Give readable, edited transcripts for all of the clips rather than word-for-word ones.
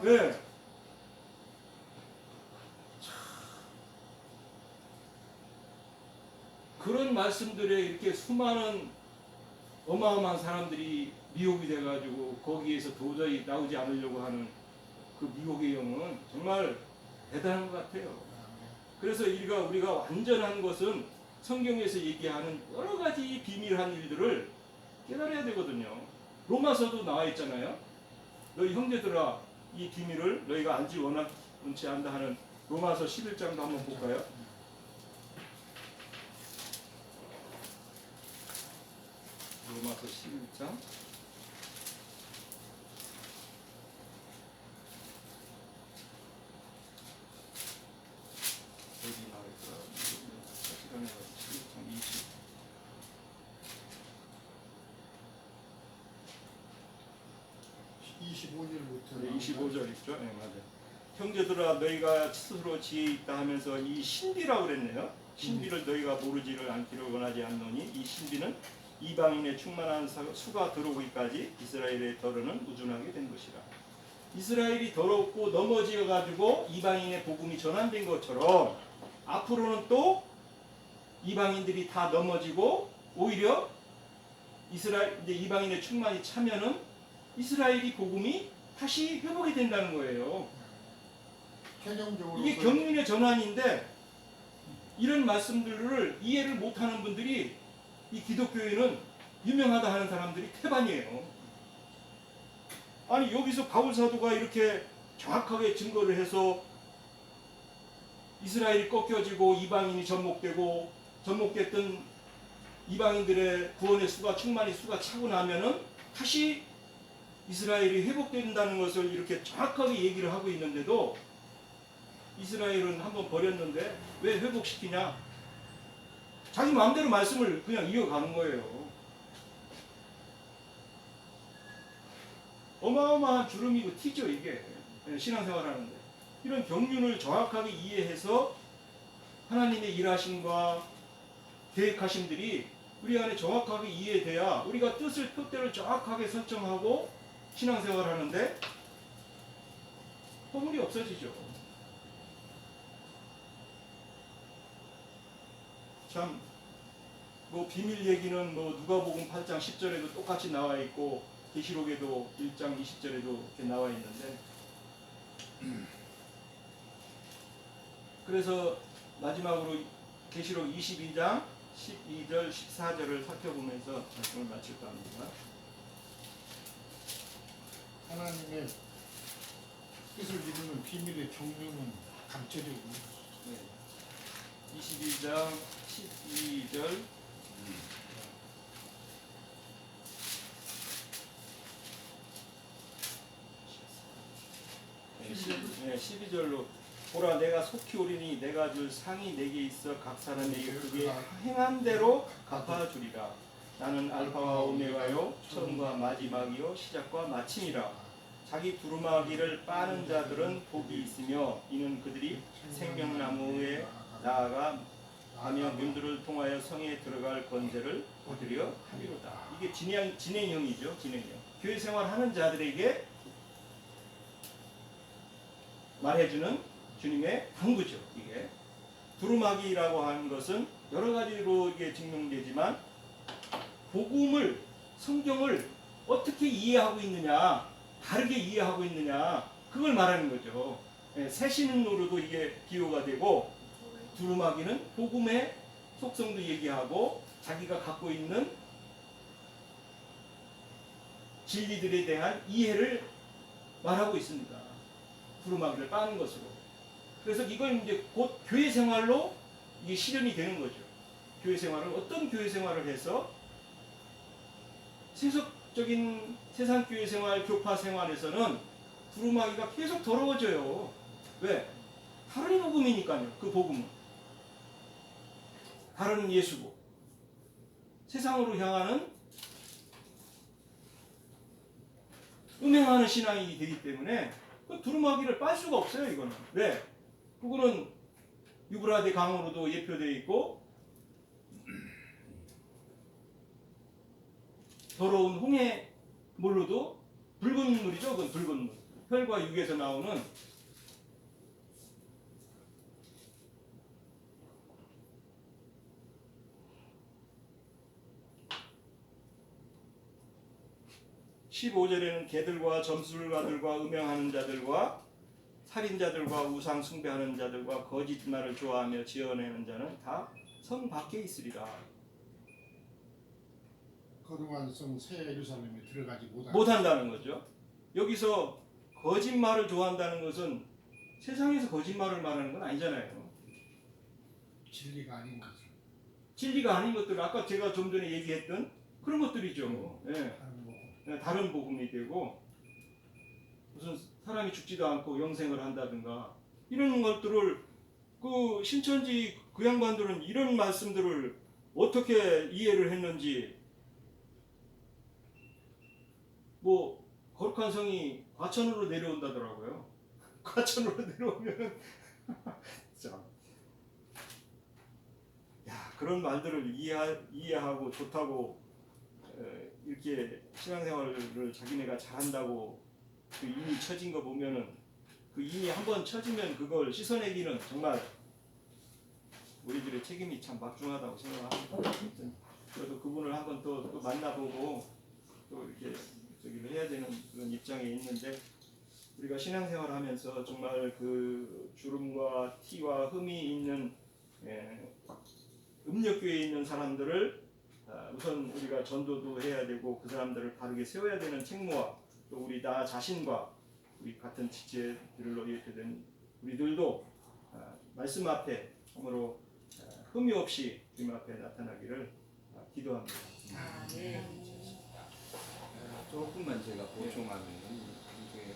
예. 그런 말씀들에 이렇게 수많은 어마어마한 사람들이 미혹이 돼가지고 거기에서 도저히 나오지 않으려고 하는 그 미혹의 영은 정말 대단한 것 같아요. 그래서 우리가 완전한 것은 성경에서 얘기하는 여러 가지 비밀한 일들을 깨달아야 되거든요. 로마서도 나와 있잖아요. 너희 형제들아 이 비밀을 너희가 알지 원치 않다 하는 로마서 11장도 한번 볼까요? 로마서 11장 어디 나와있더라? 시간에 11장 25절부터 네, 25절 있죠? 네, 맞아요. 형제들아 너희가 스스로 지혜 있다 하면서 이 신비라고 그랬네요. 신비를 너희가 모르지를 않기를 원하지 않노니 이 신비는 이방인의 충만한 수가 들어오기까지 이스라엘의 더러는 우둔하게 된 것이라. 이스라엘이 더럽고 넘어져 가지고 이방인의 복음이 전환된 것처럼 앞으로는 또 이방인들이 다 넘어지고 오히려 이스라엘 이제 이방인의 충만이 차면은 이스라엘이 복음이 다시 회복이 된다는 거예요. 개념적으로 이게 경륜의 전환인데 이런 말씀들을 이해를 못하는 분들이 이 기독교에는 유명하다 하는 사람들이 태반이에요. 아니 여기서 바울 사도가 이렇게 정확하게 증거를 해서 이스라엘이 꺾여지고 이방인이 접목됐던 이방인들의 구원의 수가 충만히 수가 차고 나면은 다시 이스라엘이 회복된다는 것을 이렇게 정확하게 얘기를 하고 있는데도 이스라엘은 한번 버렸는데 왜 회복시키냐? 자기 마음대로 말씀을 그냥 이어가는 거예요. 어마어마한 주름이고 티죠 이게 신앙생활 하는데 이런 경륜을 정확하게 이해해서 하나님의 일하심과 계획하심들이 우리 안에 정확하게 이해돼야 우리가 뜻대로 정확하게 설정하고 신앙생활 하는데 허물이 없어지죠. 참 뭐 비밀 얘기는 뭐 누가복음 8장 10절에도 똑같이 나와 있고 계시록에도 1장 20절에도 이렇게 나와 있는데 그래서 마지막으로 계시록 22장 12절 14절을 살펴보면서 말씀을 마칠까 합니다. 하나님의 뜻을 이루는 비밀의 경륜은 강철이고 네. 22장 12절 12절로 보라 내가 속히 오리니 내가 줄 상이 내게 있어 각 사람에게 그게 행한 대로 갚아주리라. 나는 알파와 오메가요 처음과 마지막이요 시작과 마침이라. 자기 두루마기를 빠는 자들은 복이 있으며 이는 그들이 생명나무에 나아가 하며 문들을 통하여 성에 들어갈 권세를 얻으려 하리로다. 이게 진행형이죠. 진행형. 교회 생활하는 자들에게 말해주는 주님의 당부죠. 이게 두루마기라고 하는 것은 여러 가지로 이게 증명되지만 복음을 성경을 어떻게 이해하고 있느냐, 다르게 이해하고 있느냐 그걸 말하는 거죠. 새 신흥로로도 이게 비유가 되고 두루마기는 복음의 속성도 얘기하고 자기가 갖고 있는 진리들에 대한 이해를 말하고 있습니다. 두루마기를 빠는 것으로. 그래서 이걸 이제 곧 교회 생활로 이게 실현이 되는 거죠. 교회 생활을 어떤 교회 생활을 해서 세속적인 세상 교회 생활, 교파 생활에서는 두루마기가 계속 더러워져요. 왜? 다른 복음이니까요. 그 복음은 다른 예수고 세상으로 향하는 음행하는 신앙이 되기 때문에 그 두루마기를 빨 수가 없어요. 이거는 왜? 그거는 유브라데 강으로도 예표되어 있고 더러운 홍해 물로도 붉은 물이죠. 그건 붉은 물. 혈과 육에서 나오는 (15절에는) 개들과 점술가들과 음행하는 자들과 살인자들과 우상 숭배하는 자들과 거짓말을 좋아하며 지어내는 자는 다 성 밖에 있으리라. 거룩한 성 새 예루살렘에 들어가지 못한다는 거죠. 여기서 거짓말을 좋아한다는 것은 세상에서 거짓말을 말하는 건 아니잖아요. 진리가 아닌 거죠. 진리가 아닌 것들, 아까 제가 좀 전에 얘기했던 그런 것들이죠. 예. 다른 거고. 다른 복음이 되고, 무슨 사람이 죽지도 않고 영생을 한다든가 이런 것들을 그 신천지 그 양반들은 이런 말씀들을 어떻게 이해를 했는지, 뭐 거룩한 성이 과천으로 내려온다더라고요. 과천으로 내려오면 참, 야, 그런 말들을 이해하고 좋다고 이렇게 신앙생활을 자기네가 잘한다고 그 이미 처진 거 보면은, 그 이미 한번 처지면 그걸 씻어내기는 정말 우리들의 책임이 참 막중하다고 생각합니다. 그래도 그분을 한번 또 만나보고 또 이렇게 저기를 해야 되는 그런 입장에 있는데, 우리가 신앙생활하면서 정말 그 주름과 티와 흠이 있는 음력교에 있는 사람들을 우선 우리가 전도도 해야 되고 그 사람들을 바르게 세워야 되는 책무와, 또 우리 나 자신과 우리 같은 지체들로 이렇게 된 우리들도 말씀 앞에 참으로 흠이 없이 주님 앞에 나타나기를 기도합니다. 조금만 제가 보충하면은 이게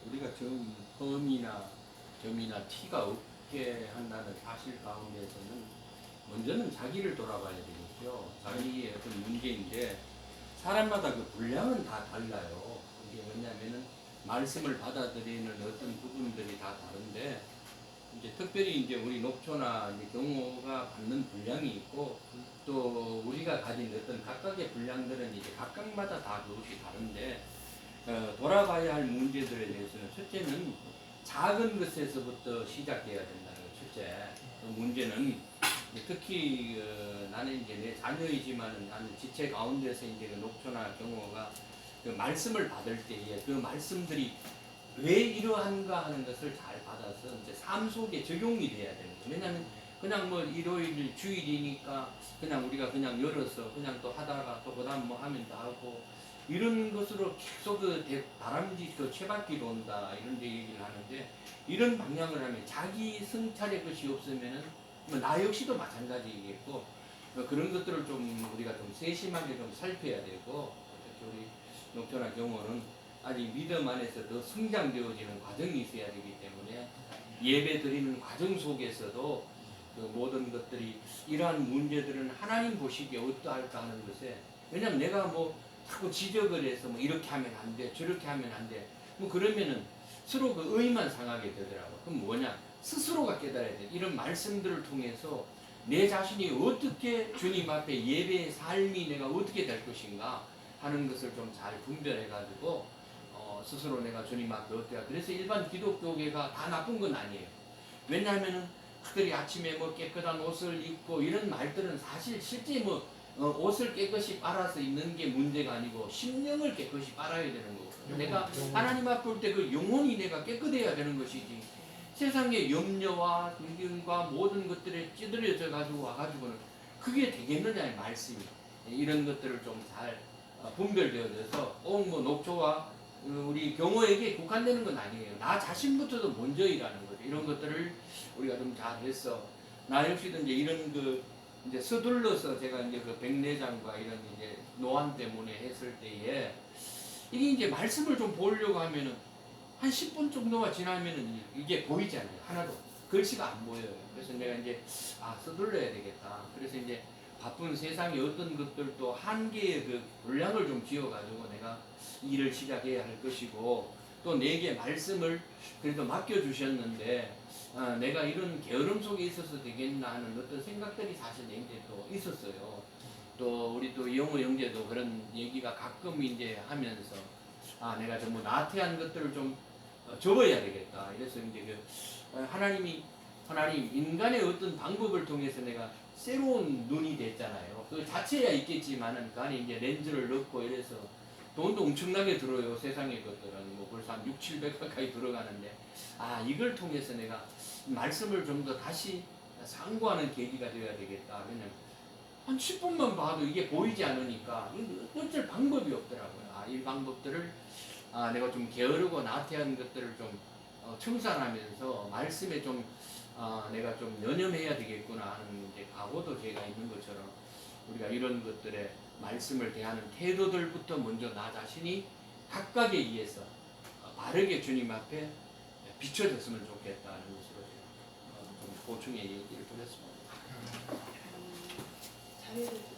우리가 좀 흠이나 점이나 티가 없게 한다는 사실 가운데서는 먼저는 자기를 돌아봐야 되겠죠. 자기의 어떤 문제인데, 사람마다 그 분량은 다 달라요. 이게 왜냐하면은 말씀을 받아들이는 어떤 부분들이 다 다른데, 이제 특별히 이제 우리 녹초나 이제 경호가 받는 분량이 있고, 또 우리가 가진 어떤 각각의 분량들은 이제 각각마다 다 그것이 다른데, 돌아봐야 할 문제들에 대해서는 첫째는 작은 것에서부터 시작해야 된다는 거. 첫째, 그 문제는 특히 나는 이제 내 자녀이지만은 나는 지체 가운데서 이제 그 녹초나 경호가 그 말씀을 받을 때에 그 말씀들이 왜 이러한가 하는 것을 잘 받아서 이제 삶 속에 적용이 돼야 되는 거예요. 왜냐하면 그냥 뭐 일요일 주일이니까 그냥 우리가 그냥 열어서 그냥 또 하다가 또 그다음 뭐 하면 다 하고 이런 것으로 계속 그 다람쥐 그 채바퀴로 온다 이런 얘기를 하는데, 이런 방향을 하면 자기 성찰의 것이 없으면은 뭐 나 역시도 마찬가지겠고, 그런 것들을 좀 우리가 좀 세심하게 좀 살펴야 되고, 특히 우리 녹초나 경호는 아직 믿음 안에서 더 성장되어지는 과정이 있어야 되기 때문에 예배 드리는 과정 속에서도 그 모든 것들이 이러한 문제들은 하나님 보시기에 어떠할까 하는 것에, 왜냐면 내가 뭐 자꾸 지적을 해서 뭐 이렇게 하면 안 돼, 저렇게 하면 안 돼, 뭐 그러면은 서로 그 의만 상하게 되더라고. 그럼 뭐냐? 스스로가 깨달아야 돼. 이런 말씀들을 통해서 내 자신이 어떻게 주님 앞에 예배의 삶이 내가 어떻게 될 것인가 하는 것을 좀 잘 분별해가지고 스스로 내가 주님 앞에 어때야. 그래서 일반 기독교계가 다 나쁜 건 아니에요. 왜냐하면은 그들이 아침에 뭐 깨끗한 옷을 입고 이런 말들은 사실 실제 뭐 옷을 깨끗이 빨아서 입는 게 문제가 아니고 심령을 깨끗이 빨아야 되는 거고, 내가 하나님 앞에 올 때 그 영혼이 내가 깨끗해야 되는 것이지, 세상의 염려와 긍정과 모든 것들에 찌들어져 가지고 와가지고는 그게 되겠느냐의 말씀이. 이런 것들을 좀 잘 분별되어져서 꼭 뭐 녹초와 우리 경호에게 국한되는 건 아니에요. 나 자신부터도 먼저 일하는 거죠. 이런 것들을 우리가 좀 잘해서 나 역시도 이제 이런 그 이제 서둘러서 제가 이제 그 백내장과 이런 이제 노안 때문에 했을 때에 이게 이제 말씀을 좀 보려고 하면은 한 10분 정도가 지나면은 이게 보이지 않아요. 하나도 글씨가 안 보여요. 그래서 내가 이제 서둘러야 되겠다. 그래서 이제 바쁜 세상의 어떤 것들도 한계의 그 분량을 좀 지어가지고 내가 일을 시작해야 할 것이고, 또 내게 말씀을 그래도 맡겨주셨는데 내가 이런 게으름 속에 있어서 되겠나 하는 어떤 생각들이 사실 내게 또 있었어요. 또 우리 또 영호 형제도 그런 얘기가 가끔 이제 하면서 내가 전부 나태한 것들을 좀 접어야 되겠다. 이래서 이제 하나님 인간의 어떤 방법을 통해서 내가 새로운 눈이 됐잖아요. 그 자체야 있겠지만은 그 안에 이제 렌즈를 넣고 이래서 돈도 엄청나게 들어요. 세상의 것들은 뭐 벌써 한 6, 700 가까이 들어가는데 이걸 통해서 내가 말씀을 좀 더 다시 상고하는 계기가 되어야 되겠다. 왜냐면 한 10분만 봐도 이게 보이지 않으니까 어쩔 방법이 없더라고요. 이 방법들을 내가 좀 게으르고 나태한 것들을 좀 청산하면서 말씀에 좀 내가 좀 연연해야 되겠구나 하는 이제 각오도 제가 있는 것처럼 우리가 이런 것들에 말씀을 대하는 태도들부터 먼저 나 자신이 각각에 의해서 바르게 주님 앞에 비춰졌으면 좋겠다는 것으로 제가 좀 보충의 얘기를 드렸습니다. 자유를